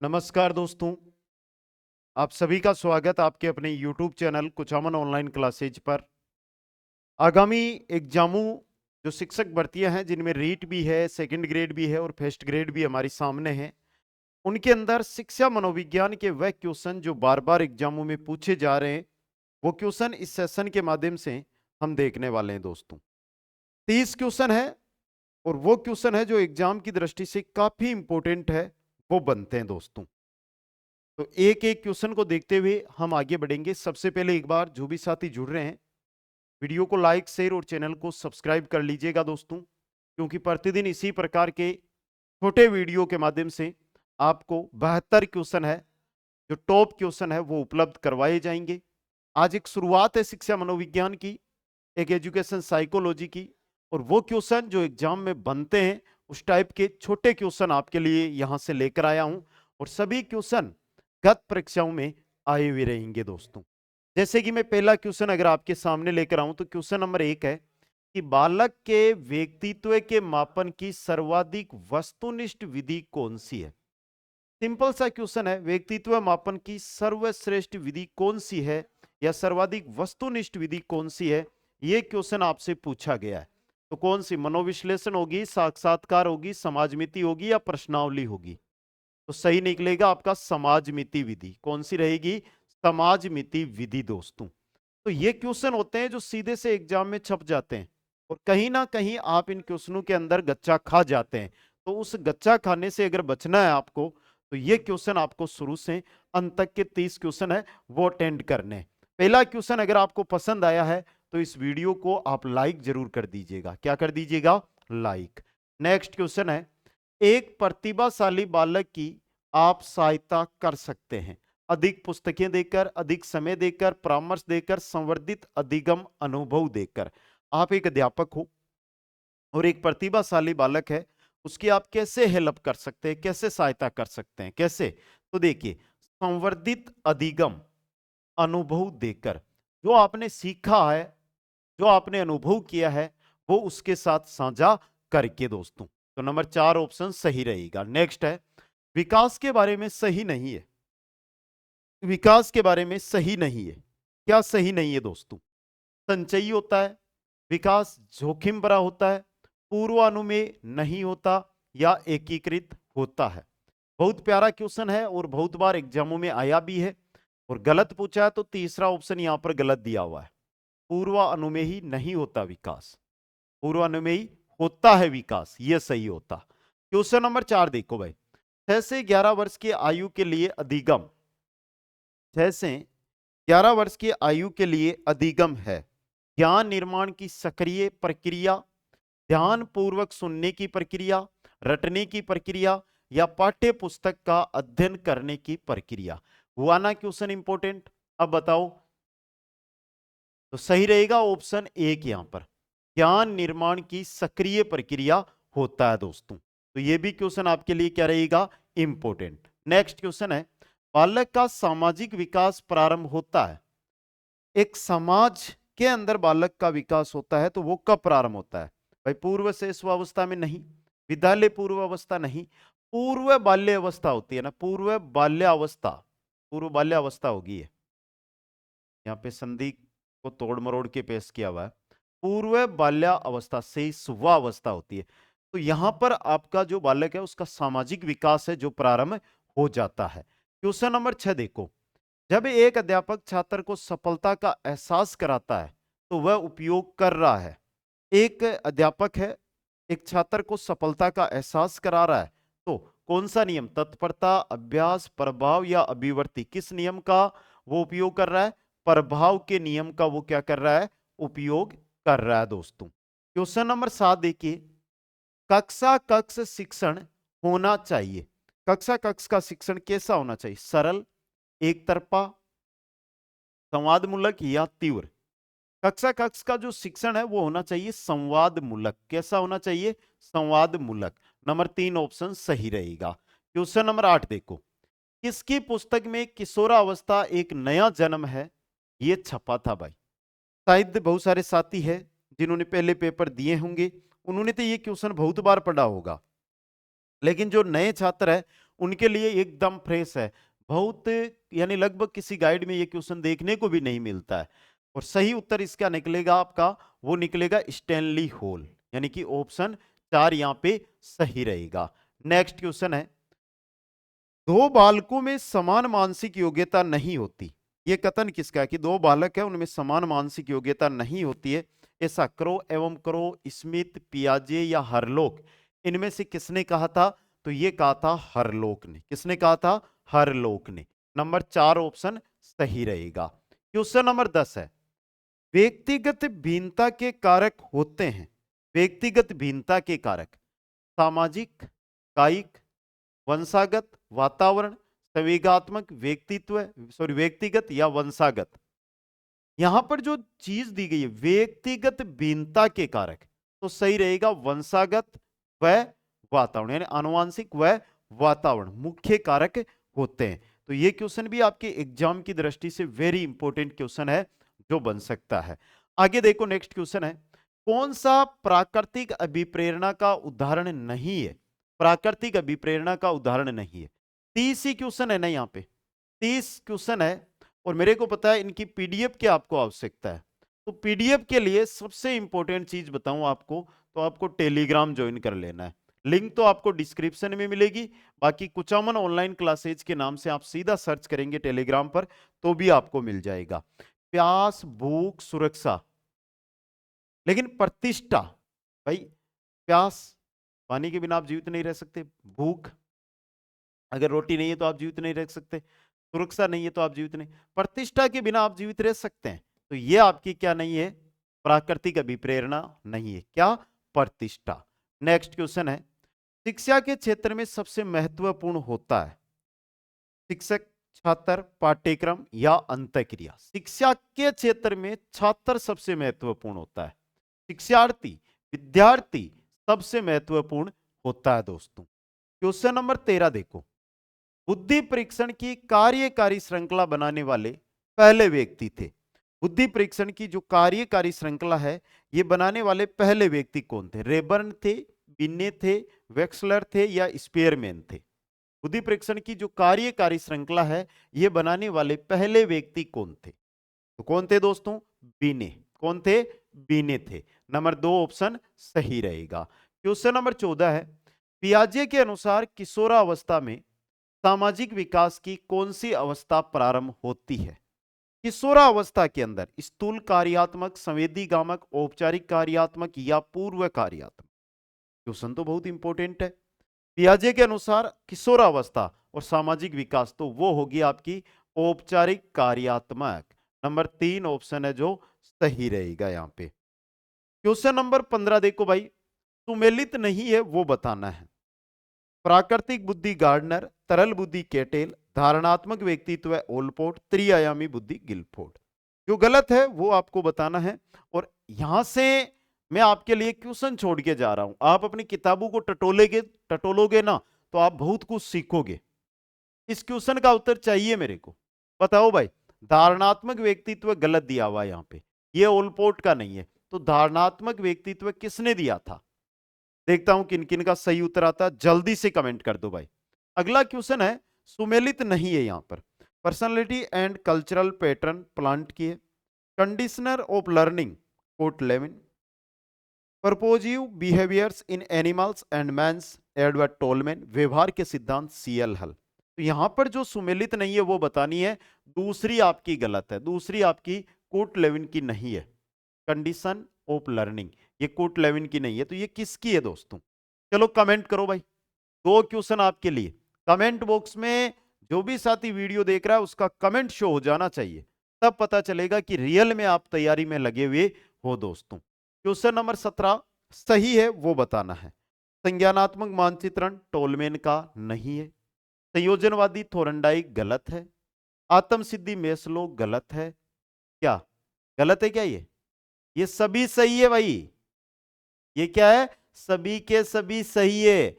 नमस्कार दोस्तों, आप सभी का स्वागत आपके अपने YouTube channel Kuchaman online classes पर। आगामी एग्जामों जो शिक्षक भर्तियां हैं जिनमें रीट भी है, सेकंड ग्रेड भी है और फर्स्ट ग्रेड भी हमारी सामने हैं, उनके अंदर शिक्षा मनोविज्ञान के वह क्वेश्चन जो बार बार एग्जामों में पूछे जा रहे हैं, वो क्वेश्चन इस सेशन के माध्यम से हम देखने वाले हैं दोस्तों। 30 क्वेश्चन है और वो क्वेश्चन है जो एग्जाम की दृष्टि से काफी इंपॉर्टेंट है, वो बनते हैं दोस्तों। तो एक एक क्वेश्चन को देखते हुए हम आगे बढ़ेंगे। सबसे पहले एक बार जो भी साथी जुड़ रहे हैं, वीडियो को लाइक, शेयर और चैनल को सब्सक्राइब कर लीजिएगा दोस्तों, क्योंकि प्रतिदिन इसी प्रकार के छोटे वीडियो के माध्यम से आपको 72 क्वेश्चन है, जो टॉप क्वेश्चन है, वो उपलब्ध करवाए जाएंगे। आज एक शुरुआत है शिक्षा मनोविज्ञान की, एक एजुकेशन साइकोलॉजी की, और वो क्वेश्चन जो एग्जाम में बनते हैं उस टाइप के छोटे क्वेश्चन आपके लिए यहां से लेकर आया हूं, और सभी क्वेश्चन गत परीक्षाओं में आए हुए रहेंगे दोस्तों। जैसे कि मैं पहला क्वेश्चन अगर आपके सामने लेकर आऊं तो क्वेश्चन नंबर 1 है कि बालक के व्यक्तित्व के मापन की सर्वाधिक वस्तुनिष्ठ विधि कौन सी है। सिंपल सा क्वेश्चन है, व्यक्तित्व मापन की सर्वश्रेष्ठ विधि कौन सी है या सर्वाधिक वस्तुनिष्ठ विधि कौन सी है, यह क्वेश्चन आपसे पूछा गया है। तो कौन सी, मनोविश्लेषण होगी, साक्षात्कार होगी, समाजमिति होगी या प्रश्नावली होगी? तो सही निकलेगा आपका समाजमिति विधि। कौन सी रहेगी? समाजमिति विधि दोस्तों। तो ये क्वेश्चन होते हैं जो सीधे से एग्जाम में छप जाते हैं और कहीं ना कहीं आप इन क्वेश्चनों के अंदर गच्चा खा जाते हैं। तो उस गच्चा खाने से अगर बचना है आपको, तो ये क्वेश्चन आपको शुरू से अंत तक के 30 क्वेश्चन है वो अटेंड करने हैं। पहला क्वेश्चन अगर आपको पसंद आया है तो इस वीडियो को आप लाइक जरूर कर दीजिएगा। क्या कर दीजिएगा? लाइक। नेक्स्ट क्वेश्चन है, एक प्रतिभाशाली बालक की आप सहायता कर सकते हैं अधिक पुस्तकें देकर, अधिक समय देकर, परामर्श देकर, संवर्धित अधिगम अनुभव देकर। आप एक अध्यापक हो और एक प्रतिभाशाली बालक है, उसकी आप कैसे हेल्प कर सकते हैं, कैसे सहायता कर सकते हैं? कैसे? तो देखिए, संवर्धित अधिगम अनुभव देकर। जो आपने सीखा है, जो आपने अनुभव किया है, वो उसके साथ साझा करके दोस्तों। तो नंबर 4 ऑप्शन सही रहेगा। नेक्स्ट है, विकास के बारे में सही नहीं है। विकास के बारे में सही नहीं है। क्या सही नहीं है दोस्तों? संचयी होता है, विकास जोखिम भरा होता है, पूर्वानुमेय नहीं होता या एकीकृत होता है। बहुत प्यारा क्वेश्चन है और बहुत बार एग्जामों में आया भी है, और गलत पूछा है तो तीसरा ऑप्शन यहां पर गलत दिया हुआ है। पूर्वानुमेयी नहीं होता विकास, पूर्वानुमेयी होता है विकास, यह सही होता। क्वेश्चन नंबर 4 देखो भाई, 6 से 11 वर्ष की आयु के लिए अधिगम, 6 से 11 वर्ष की आयु के लिए अधिगम है ज्ञान निर्माण की सक्रिय प्रक्रिया, ध्यान पूर्वक सुनने की प्रक्रिया, रटने की प्रक्रिया या पाठ्य पुस्तक का अध्ययन करने की प्रक्रिया। हुआ ना क्वेश्चन इंपॉर्टेंट? अब बताओ, तो सही रहेगा ऑप्शन 1 यहां पर, ज्ञान निर्माण की सक्रिय प्रक्रिया होता है दोस्तों। तो यह भी क्वेश्चन आपके लिए क्या रहेगा? इंपॉर्टेंट। नेक्स्ट क्वेश्चन है, बालक का सामाजिक विकास प्रारंभ होता है, एक समाज के अंदर बालक का विकास होता है तो वो कब प्रारंभ होता है? भाई पूर्व शैशवावस्था में नहीं, विद्यालय पूर्व अवस्था नहीं, पूर्व बाल्य अवस्था होती है ना, पूर्व बाल्यावस्था, पूर्व बाल्यावस्था होगी है। यहाँ पे संधि को तोड़ मरोड़ के पेश किया हुआ है। पूर्व बाल्यावस्था से शुभावस्था होती है। तो यहां पर आपका जो बालक है उसका सामाजिक विकास है जो प्रारंभ हो जाता है। क्वेश्चन नंबर 6 देखो, जब एक अध्यापक छात्र को सफलता का एहसास कराता है तो वह उपयोग कर रहा है। एक अध्यापक है, एक छात्र को सफलता का एहसास करा रहा है, तो कौन सा नियम, तत्परता, अभ्यास, प्रभाव या अभिवर्ती, किस नियम का वो उपयोग कर रहा है? प्रभाव के नियम का वो क्या कर रहा है? उपयोग कर रहा है दोस्तों। क्वेश्चन नंबर 7 देखिए, कक्षा कक्ष शिक्षण होना चाहिए, कक्षा कक्ष का शिक्षण कैसा होना चाहिए? सरल, एक तरफा, संवादमूलक या तीव्र? कक्षा कक्ष का जो शिक्षण है वो होना चाहिए संवाद मूलक। कैसा होना चाहिए? संवाद मूलक। नंबर 3 ऑप्शन सही रहेगा। क्वेश्चन नंबर 8 देखो, किसकी पुस्तक में किशोरावस्था एक नया जन्म है, ये छपा था भाई? शायद बहुत सारे साथी हैं जिन्होंने पहले पेपर दिए होंगे, उन्होंने तो ये क्वेश्चन बहुत बार पढ़ा होगा, लेकिन जो नए छात्र है उनके लिए एकदम फ्रेश है, बहुत यानी लगभग किसी गाइड में ये क्वेश्चन देखने को भी नहीं मिलता है। और सही उत्तर इसका निकलेगा आपका, वो निकलेगा स्टैनली होल, यानी कि ऑप्शन 4 यहाँ पे सही रहेगा। नेक्स्ट क्वेश्चन है, दो बालकों में समान मानसिक योग्यता नहीं होती। ये कथन किसका है कि दो बालक है उनमें समान मानसिक योग्यता नहीं होती है। ऐसा क्रो एवं क्रो, स्मिथ, पियाजे या हरलोक, इनमें से किसने कहा था? तो ये कहा था हरलोक ने। किसने कहा था? हरलोक ने। नंबर 4 ऑप्शन सही रहेगा। क्वेश्चन नंबर 10 है, व्यक्तिगत भिन्नता के कारक होते हैं। व्यक्तिगत भिन्नता के कारक सामाजिक, कायिक, वंशागत, वातावरण, संवेगात्मक, व्यक्तिगत या वंशागत। यहां पर जो चीज दी गई है व्यक्तिगत भिन्नता के कारक, तो सही रहेगा वंशागत व वातावरण, यानी आनुवांशिक व वातावरण मुख्य कारक होते हैं। तो ये क्वेश्चन भी आपके एग्जाम की दृष्टि से वेरी इंपॉर्टेंट क्वेश्चन है जो बन सकता है। आगे देखो, नेक्स्ट क्वेश्चन है, कौन सा प्राकृतिक अभिप्रेरणा का उदाहरण नहीं है? प्राकृतिक अभिप्रेरणा का उदाहरण नहीं है। 30 ही क्वेश्चन है ना, यहाँ पे 30 क्वेश्चन है और मेरे को पता है इनकी पीडीएफ की आपको आवश्यकता है। तो पीडीएफ के लिए सबसे इंपॉर्टेंट चीज बताऊं आपको, तो आपको टेलीग्राम ज्वाइन कर लेना है। लिंक तो आपको डिस्क्रिप्शन में मिलेगी, बाकी कुचामन ऑनलाइन क्लासेज के नाम से आप सीधा सर्च करेंगे टेलीग्राम पर तो भी आपको मिल जाएगा। प्यास, भूख, सुरक्षा, लेकिन प्रतिष्ठा, भाई प्यास, पानी के बिना आप जीवित नहीं रह सकते। भूख, अगर रोटी नहीं है तो आप जीवित नहीं रह सकते। सुरक्षा नहीं है तो आप जीवित नहीं। प्रतिष्ठा के बिना आप जीवित रह सकते हैं। तो ये आपकी क्या नहीं है? प्राकृतिक अभिप्रेरणा नहीं है। क्या? प्रतिष्ठा। नेक्स्ट क्वेश्चन है, शिक्षा के क्षेत्र में सबसे महत्वपूर्ण होता है शिक्षक, छात्र, पाठ्यक्रम या अंतःक्रिया? शिक्षा के क्षेत्र में छात्र सबसे महत्वपूर्ण होता है, शिक्षार्थी, विद्यार्थी सबसे महत्वपूर्ण होता है दोस्तों। क्वेश्चन नंबर 13 देखो, बुद्धि परीक्षण की कार्यकारी श्रृंखला बनाने वाले पहले व्यक्ति थे। बुद्धि परीक्षण की जो कार्यकारी श्रृंखला है ये बनाने वाले पहले व्यक्ति कौन थे? रेबर्न थे, बिन्ने थे, वेक्सलर थे या स्पेयरमैन थे? बुद्धि परीक्षण की जो कार्यकारी श्रृंखला है ये बनाने वाले पहले व्यक्ति कौन थे? तो कौन थे दोस्तों? बिने। कौन थे? बिने थे। नंबर 2 ऑप्शन सही रहेगा। क्वेश्चन नंबर 14 है, पियाजे के अनुसार किशोरावस्था में सामाजिक विकास की कौन सी अवस्था प्रारंभ होती है? किशोरावस्था के अंदर स्थूल कार्यात्मक, संवेदीगामक, औपचारिक कार्यात्मक या पूर्व कार्यात्मक? क्वेश्चन तो बहुत इंपॉर्टेंट है। पियाजे के अनुसार किशोरावस्था और सामाजिक विकास तो वो होगी आपकी औपचारिक कार्यात्मक। नंबर 3 ऑप्शन है जो सही रहेगा यहाँ पे। क्वेश्चन नंबर 15 देखो भाई, सुमेलित नहीं है वो बताना है। प्राकृतिक बुद्धि गार्डनर, तरल बुद्धि केटेल, धारणात्मक व्यक्तित्व ओलपोर्ट, त्रिआयामी बुद्धि गिलफोर्ड। जो गलत है वो आपको बताना है। और यहां से मैं आपके लिए क्वेश्चन छोड़ के जा रहा हूं, आप अपनी किताबों को टटोलोगे ना तो आप बहुत कुछ सीखोगे। इस क्वेश्चन का उत्तर चाहिए मेरे को, बताओ भाई। धारणात्मक व्यक्तित्व गलत दिया हुआ है यहाँ पे, ये ओलपोर्ट का नहीं है। तो धारणात्मक व्यक्तित्व किसने दिया था? देखता हूं किन किन का सही उत्तर आता है, जल्दी से कमेंट कर दो भाई। अगला क्वेश्चन है, सुमेलित नहीं है यहां पर। Personality and cultural pattern Plant की है। Conditioner of learning Kurt Lewin. Purposive behaviours in animals and men Edward Tolman. व्यवहार के सिद्धांत सीएल हल। तो यहां पर जो सुमेलित नहीं है वो बतानी है, दूसरी आपकी गलत है, दूसरी आपकी कोट लेविन की नहीं है। कंडीशन ऑफ लर्निंग ये कोट लेविन की नहीं है, तो ये किसकी है दोस्तों? चलो कमेंट करो भाई, 2 क्वेश्चन आपके लिए। कमेंट बॉक्स में जो भी साथी वीडियो देख रहा है उसका कमेंट शो हो जाना चाहिए, तब पता चलेगा कि रियल में आप तैयारी में लगे हुए हो दोस्तों। क्वेश्चन नंबर 17 सही है वो बताना है। संज्ञानात्मक मानचित्रण टोलमैन का नहीं है। संयोजनवादी थोरनडाइक गलत है। आत्म सिद्धि मेस्लो गलत है। क्या गलत है? क्या ये सभी सही है भाई। ये क्या है? सभी के सभी सही है।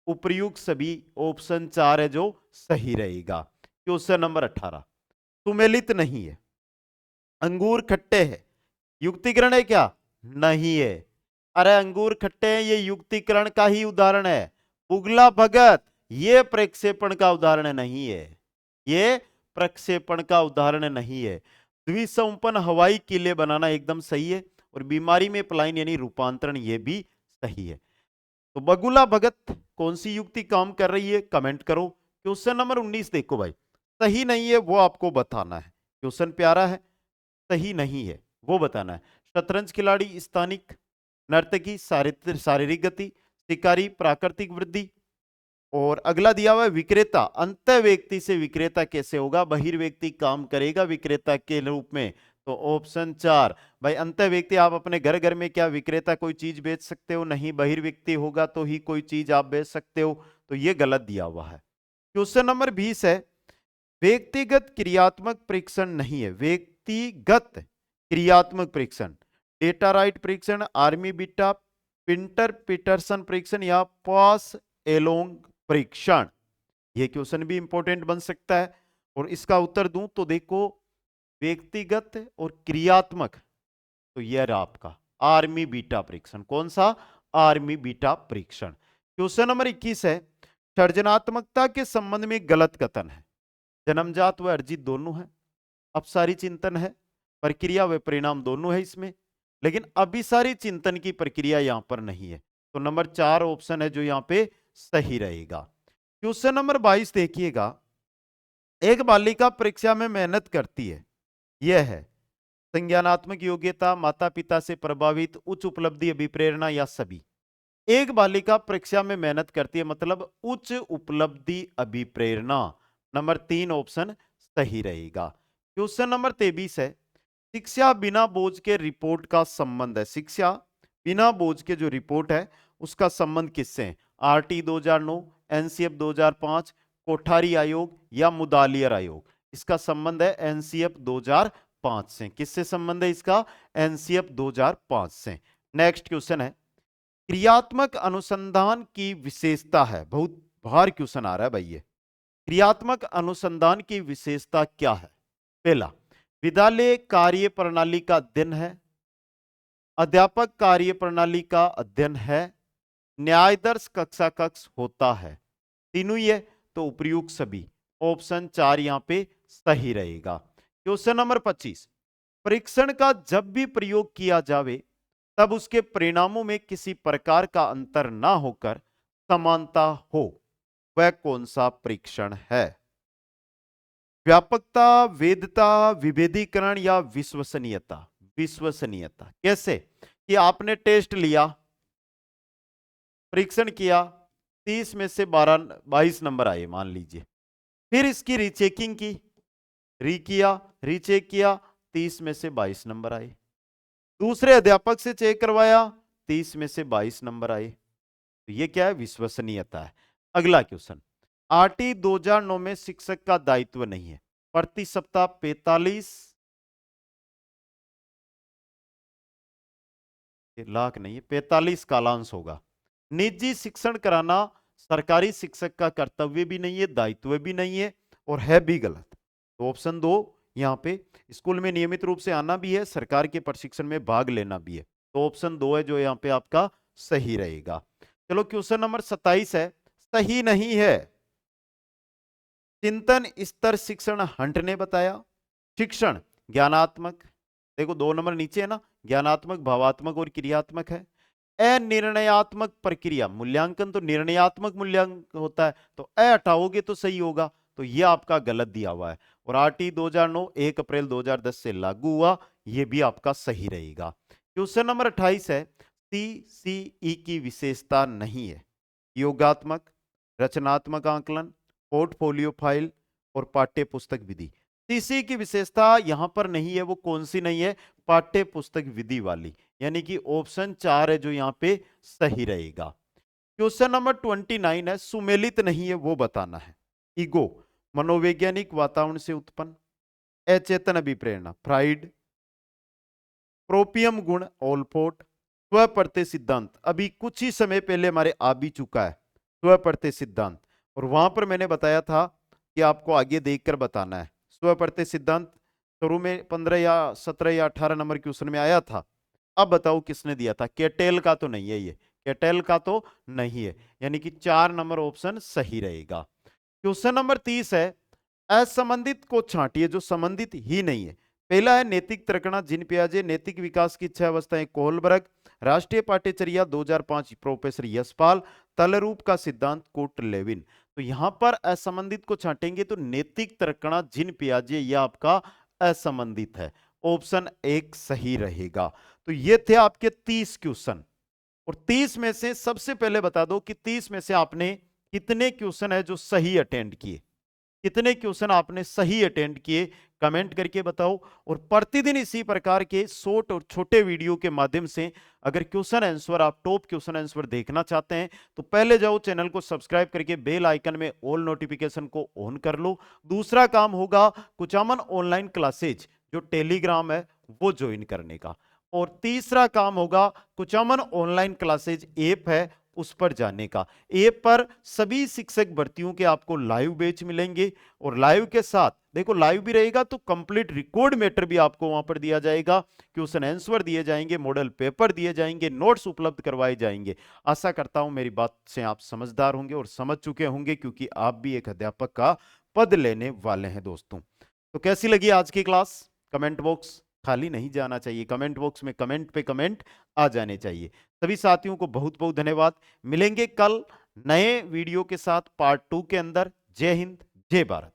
उपर्युक्त सभी ऑप्शन 4 है जो सही रहेगा। क्वेश्चन नंबर 18 सुमेलित नहीं है। अंगूर खट्टे है, युक्तिकरण है क्या? नहीं है। अरे अंगूर खट्टे हैं ये युक्तिकरण का ही उदाहरण है। उगला भगत ये प्रक्षेपण का उदाहरण नहीं है, ये प्रक्षेपण का उदाहरण नहीं है। द्विसंपन्न हवाई किले बनाना एकदम सही है, और बीमारी में पलायन यानी रूपांतरण ये भी सही है। तो बगुला भगत कौन सी युक्ति काम कर रही है, कमेंट करो। क्वेश्चन नंबर 19 देखो भाई, सही नहीं है वो आपको बताना है। क्वेश्चन प्यारा है, सही नहीं है वो बताना है। शतरंज खिलाड़ी, स्थानिक नर्तकी, शारीरिक गति, शिकारी, प्राकृतिक वृद्धि। और अगला दिया हुआ है विक्रेता, अंत व्यक्ति से विक्रेता कैसे होगा, बहिर्व्यक्ति काम करेगा विक्रेता के रूप में। तो ऑप्शन 4 भाई, अंत व्यक्ति आप अपने घर घर में क्या विक्रेता कोई चीज बेच सकते हो, नहीं, बहिर्व्यक्ति होगा तो ही कोई चीज आप बेच सकते हो, तो ये गलत दिया हुआ है। क्वेश्चन नंबर 20 है, व्यक्तिगत क्रियात्मक परीक्षण नहीं है, व्यक्तिगत क्रियात्मक परीक्षण, डेटा राइट परीक्षण, आर्मी बीटा, पिंटर पीटरसन परीक्षण या पास एलोंग परीक्षण। यह क्वेश्चन भी इंपॉर्टेंट बन सकता है। और इसका उत्तर दूं तो देखो, व्यक्तिगत और क्रियात्मक, तो यह रहा आपका आर्मी बीटा परीक्षण। कौन सा, आर्मी बीटा परीक्षण। क्वेश्चन नंबर 21 है, सृजनात्मकता के संबंध में गलत कथन है, जन्मजात व अर्जित दोनों है, अपसारी चिंतन है, प्रक्रिया व परिणाम दोनों है इसमें, लेकिन अभिसारी चिंतन की प्रक्रिया यहां पर नहीं है। तो नंबर 4 ऑप्शन है जो यहां पे सही रहेगा। क्वेश्चन नंबर 22 देखिएगा, एक बालिका परीक्षा में मेहनत करती है, यह है संज्ञानात्मक योग्यता, माता पिता से प्रभावित, उच्च उपलब्धि, अभिप्रेरणा या सभी। एक बालिका परीक्षा में मेहनत करती है मतलब उच्च उपलब्धि, अभिप्रेरणा। नंबर 3 ऑप्शन सही रहेगा। क्वेश्चन नंबर 23 है, शिक्षा बिना बोझ के रिपोर्ट का संबंध है, शिक्षा बिना बोझ के जो रिपोर्ट है उसका संबंध किससे है, आरटी 2009, एनसीएफ 2005, कोठारी आयोग या मुदालियर आयोग। इसका संबंध है एनसीएफ 2005 से। किससे संबंध है इसका, एनसीएफ 2005 से। नेक्स्ट क्वेश्चन है, क्रियात्मक अनुसंधान की विशेषता है, बहुत बार क्वेश्चन आ रहा है भाई ये, क्रियात्मक अनुसंधान की विशेषता क्या है। पहला, विद्यालय कार्य प्रणाली का अध्ययन है, अध्यापक कार्य प्रणाली का अध्ययन है, न्यायाधीश कक्षा कक्ष होता है, तीनों ही है तो उपयुक्त सभी। ऑप्शन 4 यहां पे सही रहेगा। क्वेश्चन नंबर 25, परीक्षण का जब भी प्रयोग किया जावे तब उसके परिणामों में किसी प्रकार का अंतर ना होकर समानता हो, वह कौन सा परीक्षण है। व्यापकता, वेदता, विभेदीकरण या विश्वसनीयता। विश्वसनीयता कैसे, कि आपने टेस्ट लिया, परीक्षण किया, 30 में से 22 नंबर आए मान लीजिए, फिर इसकी रीचेकिंग की, रीचेक किया, 30 में से 22 नंबर आए, दूसरे अध्यापक से चेक करवाया, 30 में से 22 नंबर आए, तो ये क्या है, विश्वसनीयता है। अगला क्वेश्चन, आरटी 2009 में शिक्षक का दायित्व नहीं है, प्रति सप्ताह 45 लाख नहीं है, 45 कालांश होगा। निजी शिक्षण कराना सरकारी शिक्षक का कर्तव्य भी नहीं है, दायित्व भी नहीं है, और है भी गलत। तो ऑप्शन 2 यहां पे, स्कूल में नियमित रूप से आना भी है, सरकार के प्रशिक्षण में भाग लेना भी है, तो ऑप्शन 2 है जो यहां पे आपका सही रहेगा। चलो क्वेश्चन नंबर 27 है, सही नहीं है, चिंतन स्तर शिक्षण हंट ने बताया, शिक्षण ज्ञानात्मक, देखो 2 नंबर नीचे है ना, ज्ञानात्मक, भावात्मक और क्रियात्मक है। अनिर्णयात्मक प्रक्रिया, मूल्यांकन तो निर्णयात्मक मूल्यांकन होता है, तो अ हटाओगे तो सही होगा, तो यह आपका गलत दिया हुआ है। और आरटी 2009 1 अप्रैल 2010 से लागू हुआ, यह भी आपका सही रहेगा। क्वेश्चन नंबर 28 है, सीसीई की विशेषता नहीं है, योगात्मक, रचनात्मक आंकलन, पोर्टफोलियो फाइल और पाठ्य पुस्तक विधि। सीसी की विशेषता यहां पर नहीं है, वो कौन सी नहीं है, पाठ्य पुस्तक विधि वाली, यानी कि ऑप्शन 4 है जो यहां पे सही रहेगा। क्वेश्चन नंबर 29 है, सुमेलित नहीं है वो बताना है। ईगो, मनोवैज्ञानिक वातावरण से उत्पन्न, अचेतन अभिप्रेरणा, फ्राइड, प्रोपियम गुण, ओलपोर्ट, स्वप्रत्यय सिद्धांत, अभी कुछ ही समय पहले हमारे आ भी चुका है स्वप्रत्यय सिद्धांत, और वहां पर मैंने बताया था कि आपको आगे देखकर बताना है। स्वप्रत्यय सिद्धांत शुरू में 15 या 17 या 18 नंबर क्वेश्चन में आया था। अब बताओ किसने दिया था, केटेल का तो नहीं है ये, कैटेल का तो नहीं है, यानी कि 4 नंबर ऑप्शन सही रहेगा। क्वेश्चन नंबर 30 है, असंबंधित को छांटिए जो संबंधित ही नहीं है। पहला है नैतिक तर्कणा जिन पियाजे, नैतिक विकास की 6 अवस्थाएं कोहलबर्ग, राष्ट्रीय पाठ्यचर्या 2005 प्रोफेसर यशपाल, तलरूप का सिद्धांत कोट लेविन। तो यहां पर असंबंधित को छांटेंगे तो नैतिक तर्कणा जिन पियाजे यह आपका असंबंधित है, ऑप्शन 1 सही रहेगा। तो ये थे आपके 30 क्वेश्चन, और 30 में से सबसे पहले बता दो कि 30 में से आपने कितने क्वेश्चन है जो सही अटेंड किए, कितने क्वेश्चन आपने सही अटेंड किए, कमेंट करके बताओ। और प्रतिदिन इसी प्रकार के शॉर्ट और छोटे वीडियो के माध्यम से अगर क्वेश्चन आंसर, आप टॉप क्वेश्चन आंसर देखना चाहते हैं तो पहले जाओ चैनल को सब्सक्राइब करके बेल आइकन में ऑल नोटिफिकेशन को ऑन कर लो। दूसरा काम होगा कुचामन ऑनलाइन क्लासेज जो टेलीग्राम है वो ज्वाइन करने का। और तीसरा काम होगा कुचामन ऑनलाइन क्लासेज ऐप है उस पर जाने का। ऐप पर सभी शिक्षक भर्तियों के आपको लाइव बैच मिलेंगे, और लाइव के साथ देखो लाइव भी रहेगा तो कंप्लीट रिकॉर्ड मैटर भी आपको वहां पर दिया जाएगा, क्वेश्चन आंसर दिए जाएंगे, मॉडल पेपर दिए जाएंगे, नोट्स उपलब्ध करवाए जाएंगे। आशा करता हूं मेरी बात से आप समझदार होंगे और समझ चुके होंगे, क्योंकि आप भी एक अध्यापक का पद लेने वाले हैं दोस्तों। तो कैसी लगी आज की क्लास? कमेंट बॉक्स खाली नहीं जाना चाहिए, कमेंट बॉक्स में कमेंट पे कमेंट आ जाने चाहिए। सभी साथियों को बहुत बहुत धन्यवाद। मिलेंगे कल नए वीडियो के साथ पार्ट 2 के अंदर। जय हिंद, जय भारत।